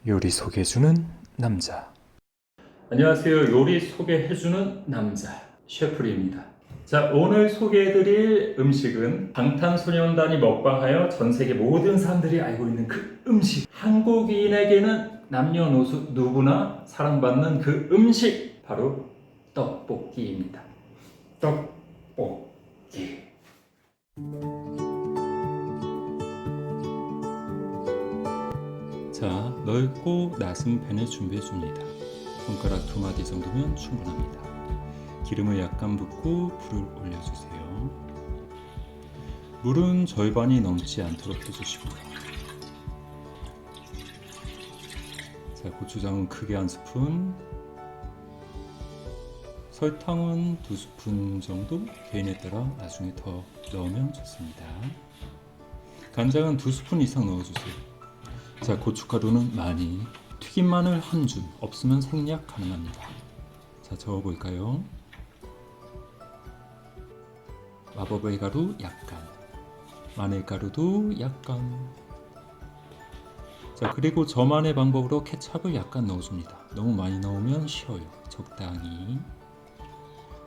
요리 소개해주는 남자. 안녕하세요. 요리 소개해주는 남자 셰프리입니다. 자, 오늘 소개해드릴 음식은 방탄소년단이 먹방하여 전세계 모든 사람들이 알고 있는 그 음식. 한국인에게는 남녀노소 누구나 사랑받는 그 음식, 바로 떡볶이입니다. 떡볶이. 자, 넓고 낮은 팬을 준비해줍니다. 손가락 2마디 정도면 충분합니다. 기름을 약간 붓고 불을 올려주세요. 물은 절반이 넘지 않도록 해주시고요. 자, 고추장은 크게 1스푼, 설탕은 2스푼 정도, 개인에 따라 나중에 더 넣으면 좋습니다. 간장은 2스푼 이상 넣어주세요. 자, 고춧가루는 많이, 튀김 마늘 한 줌, 없으면 생략 가능합니다. 자, 저어볼까요? 마법의 가루 약간, 마늘가루도 약간. 자, 그리고 저만의 방법으로 케찹을 약간 넣어줍니다. 너무 많이 넣으면 쉬어요. 적당히.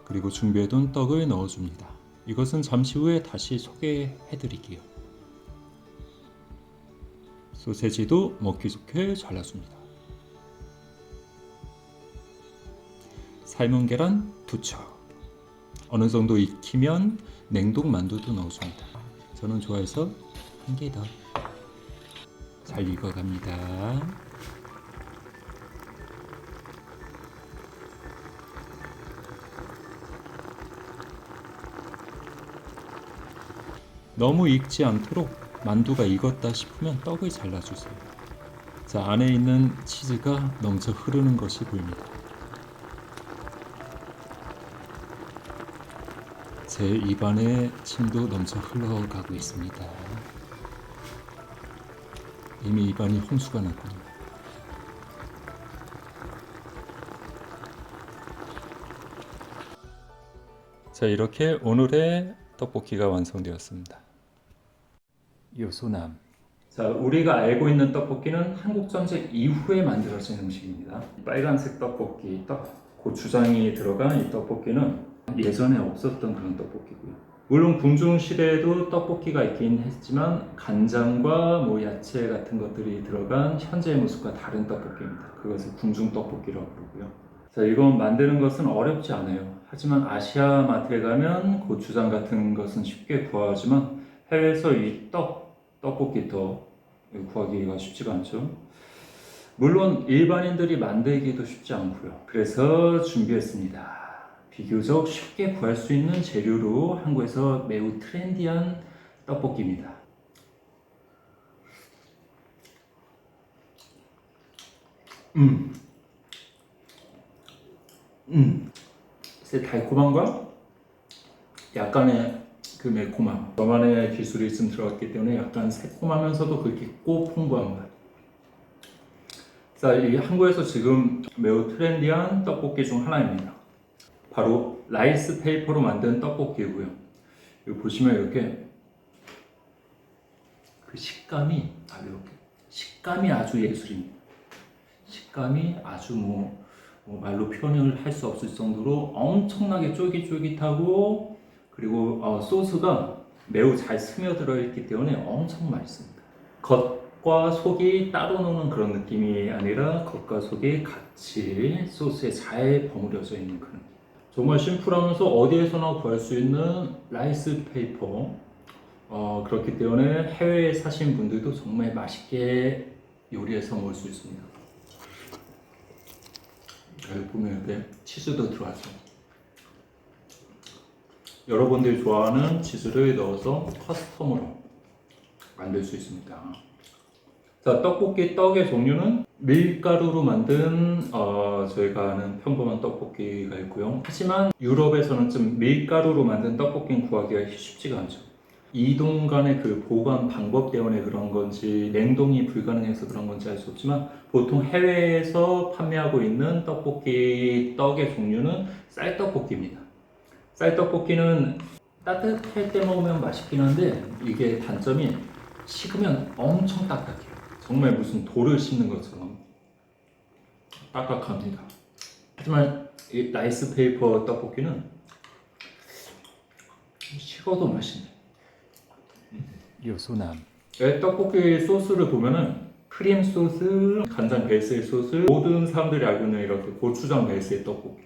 그리고 준비해둔 떡을 넣어줍니다. 이것은 잠시 후에 다시 소개해드릴게요. 소세지도 먹기 좋게 잘라줍니다. 삶은 계란 2척. 어느 정도 익히면 냉동 만두도 넣어줍니다. 저는 좋아해서 한 개 더. 잘 익어갑니다. 너무 익지 않도록 만두가 익었다 싶으면 떡을 잘라주세요. 자, 안에 있는 치즈가 넘쳐 흐르는 것이 보입니다. 제 입안에 침도 넘쳐 흘러가고 있습니다. 이미 입안이 홍수가 났군요. 자, 이렇게 오늘의 떡볶이가 완성되었습니다. 요소남. 자, 우리가 알고 있는 떡볶이는 한국전쟁 이후에 만들어진 음식입니다. 빨간색 떡볶이, 고추장이 들어간 이 떡볶이는 예전에 없었던 그런 떡볶이고요. 물론 궁중시대에도 떡볶이가 있긴 했지만 간장과 야채 같은 것들이 들어간 현재의 모습과 다른 떡볶이입니다. 그것을 궁중 떡볶이라고 부르고요. 자, 이건 만드는 것은 어렵지 않아요. 하지만 아시아 마트에 가면 고추장 같은 것은 쉽게 구하지만 해외에서 이 떡볶이 구하기가 쉽지가 않죠. 물론 일반인들이 만들기도 쉽지 않고요. 그래서 준비했습니다. 비교적 쉽게 구할 수 있는 재료로 한국에서 매우 트렌디한 떡볶이입니다. 제 달콤함과 약간의 그 매콤함, 저만의 기술이 좀 들어갔기 때문에 약간 새콤하면서도 그렇게 꼭 풍부한 맛. 자, 이 한국에서 지금 매우 트렌디한 떡볶이 중 하나입니다. 바로 라이스 페이퍼로 만든 떡볶이고요. 여기 보시면 이렇게 그 식감이 아주 예술입니다. 식감이 아주 말로 표현을 할 수 없을 정도로 엄청나게 쫄깃쫄깃하고, 그리고 소스가 매우 잘 스며들어 있기 때문에 엄청 맛있습니다. 겉과 속이 따로 노는 그런 느낌이 아니라 겉과 속이 같이 소스에 잘 버무려져 있는 그런, 정말 심플하면서 어디에서나 구할 수 있는 라이스 페이퍼. 그렇기 때문에 해외에 사신 분들도 정말 맛있게 요리해서 먹을 수 있습니다. 여기 보면 이렇게 치즈도 들어가죠. 여러분들이 좋아하는 치즈를 넣어서 커스텀으로 만들 수 있습니다. 자, 떡의 종류는 밀가루로 만든 저희가 아는 평범한 떡볶이가 있고요. 하지만 유럽에서는 좀 밀가루로 만든 떡볶이는 구하기가 쉽지가 않죠. 이동 간의 그 보관 방법 때문에 그런 건지 냉동이 불가능해서 그런 건지 알 수 없지만, 보통 해외에서 판매하고 있는 떡의 종류는 쌀떡볶이입니다. 쌀떡볶이는 따뜻할 때 먹으면 맛있긴 한데, 이게 단점이 식으면 엄청 딱딱해요. 정말 무슨 돌을 씹는 것처럼. 딱딱합니다. 하지만 이 라이스 페이퍼 떡볶이는 식어도 맛있네. 요소남. 떡볶이 소스를 보면은 크림 소스, 간장 베이스의 소스, 모든 사람들이 알고 있는 이렇게 고추장 베이스의 떡볶이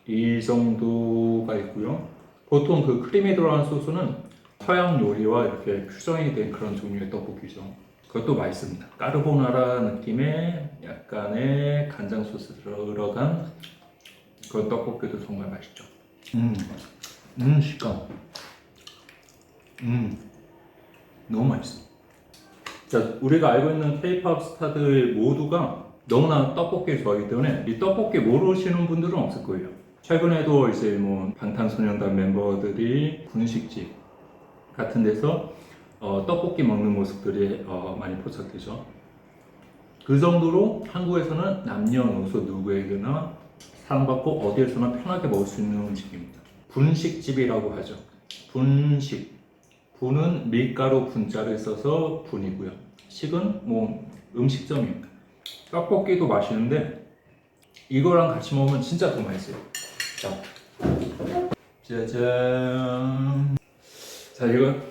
이 정도가 있고요. 보통 그 크림이 들어간 소스는 서양 요리와 이렇게 퓨전이 된 그런 종류의 떡볶이죠. 그것도 맛있습니다. 까르보나라 느낌의 약간의 간장 소스 들어간 그런 떡볶이도 정말 맛있죠. 식감. 너무 맛있어. 자, 우리가 알고 있는 K-pop 스타들 모두가 너무나 떡볶이를 좋아하기 때문에 이 떡볶이 모르시는 분들은 없을 거예요. 최근에도 이제 뭐 방탄소년단 멤버들이 분식집 같은 데서 떡볶이 먹는 모습들이 많이 포착되죠. 그 정도로 한국에서는 남녀노소 누구에게나 사랑받고 어디에서나 편하게 먹을 수 있는 음식입니다. 분식집이라고 하죠. 분식. 분은 밀가루 분자를 써서 분이고요. 식은 뭐 음식점입니다. 떡볶이도 맛있는데 이거랑 같이 먹으면 진짜 더 맛있어요. 자, 짜잔. 자, 이건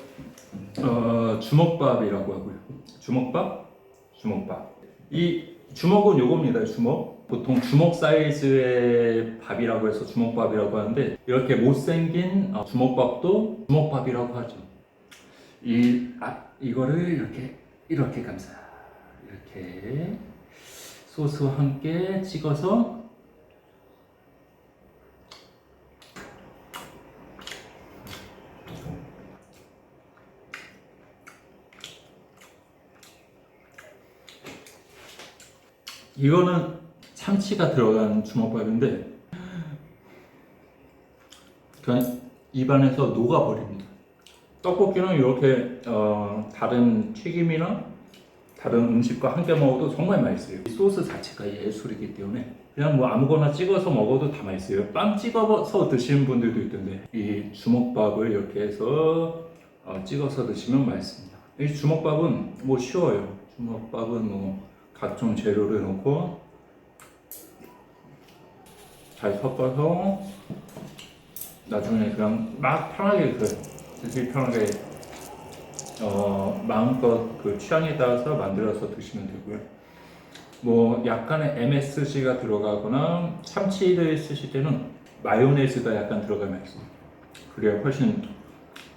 주먹밥이라고 하고요. 주먹밥? 주먹밥. 이 주먹은 요겁니다. 주먹. 보통 주먹 사이즈의 밥이라고 해서 주먹밥이라고 하는데 이렇게 못생긴 주먹밥도 주먹밥이라고 하죠. 이거를 이렇게 감싸. 이렇게 소스와 함께 찍어서 이거는 참치가 들어간 주먹밥인데 그냥 입안에서 녹아버립니다. 떡볶이는 이렇게 다른 튀김이나 다른 음식과 함께 먹어도 정말 맛있어요. 이 소스 자체가 예술이기 때문에 그냥 뭐 아무거나 찍어서 먹어도 다 맛있어요. 빵 찍어서 드시는 분들도 있던데 이 주먹밥을 이렇게 해서 찍어서 드시면 맛있습니다. 이 주먹밥은 뭐 쉬워요. 주먹밥은 뭐 각종 재료를 넣고 잘 섞어서 나중에 그냥 막 편하게 드시기 편하게 마음껏 그 취향에 따라서 만들어서 드시면 되고요. 뭐 약간의 MSG가 들어가거나 참치를 쓰실 때는 마요네즈가 약간 들어가면 맛있습니다. 그래야 훨씬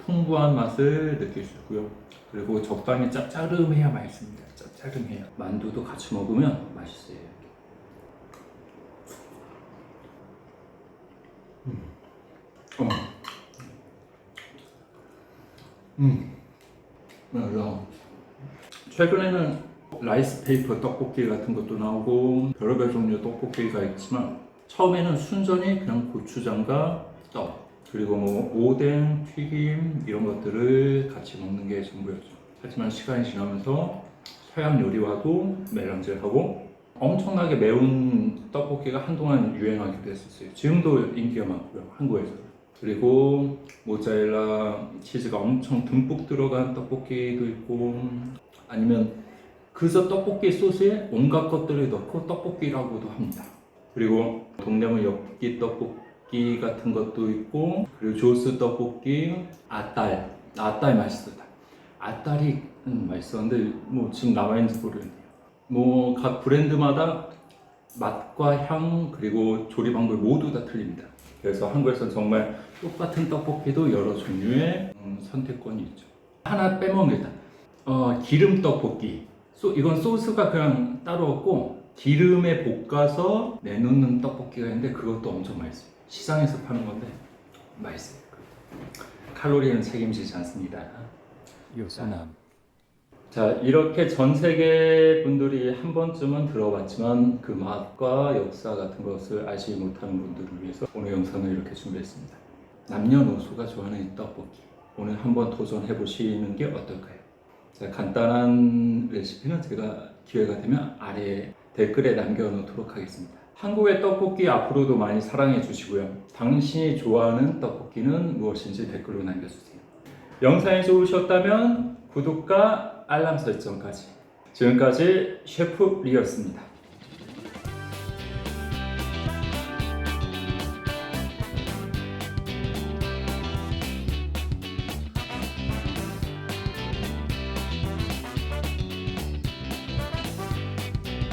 풍부한 맛을 느낄 수 있고요. 그리고 적당히 짭짤해야 맛있습니다. 짭짤해야. 만두도 같이 먹으면 맛있어요. 맞아. 최근에는 라이스 페이퍼 떡볶이 같은 것도 나오고 별의별 종류 떡볶이가 있지만 처음에는 순전히 그냥 고추장과 떡 그리고 뭐 오뎅, 튀김 이런 것들을 같이 먹는 게 전부였죠. 하지만 시간이 지나면서 서양 요리와도 매장질하고 엄청나게 매운 떡볶이가 한동안 유행하기도 했었어요. 지금도 인기가 많고요, 한국에서. 그리고 모짜렐라 치즈가 엄청 듬뿍 들어간 떡볶이도 있고 아니면 그저 떡볶이 소스에 온갖 것들을 넣고 떡볶이라고도 합니다. 그리고 동대문 엽기 떡볶이 같은 것도 있고 그리고 조스 떡볶이, 아딸 맛있었다. 아딸이 맛있었는데 뭐 지금 남아있는지 모르겠네요. 뭐 각 브랜드마다 맛과 향 그리고 조리 방법이 모두 다 틀립니다. 그래서 한국에서는 정말 똑같은 떡볶이도 여러 종류의 선택권이 있죠. 하나 빼먹는다. 기름 떡볶이. 이건 소스가 그냥 따로 없고 기름에 볶아서 내놓는 떡볶이가 있는데 그것도 엄청 맛있어요. 시장에서 파는 건데 맛있어요. 칼로리는 책임지지 않습니다. 요소남. 자, 이렇게 전 세계 분들이 한 번쯤은 들어봤지만 그 맛과 역사 같은 것을 알지 못하는 분들을 위해서 오늘 영상을 이렇게 준비했습니다. 남녀노소가 좋아하는 이 떡볶이 오늘 한번 도전해 보시는 게 어떨까요? 자, 간단한 레시피는 제가 기회가 되면 아래 댓글에 남겨놓도록 하겠습니다. 한국의 떡볶이 앞으로도 많이 사랑해 주시고요. 당신이 좋아하는 떡볶이는 무엇인지 댓글로 남겨주세요. 영상이 좋으셨다면 구독과 알람 설정까지. 지금까지 셰프 리였습니다.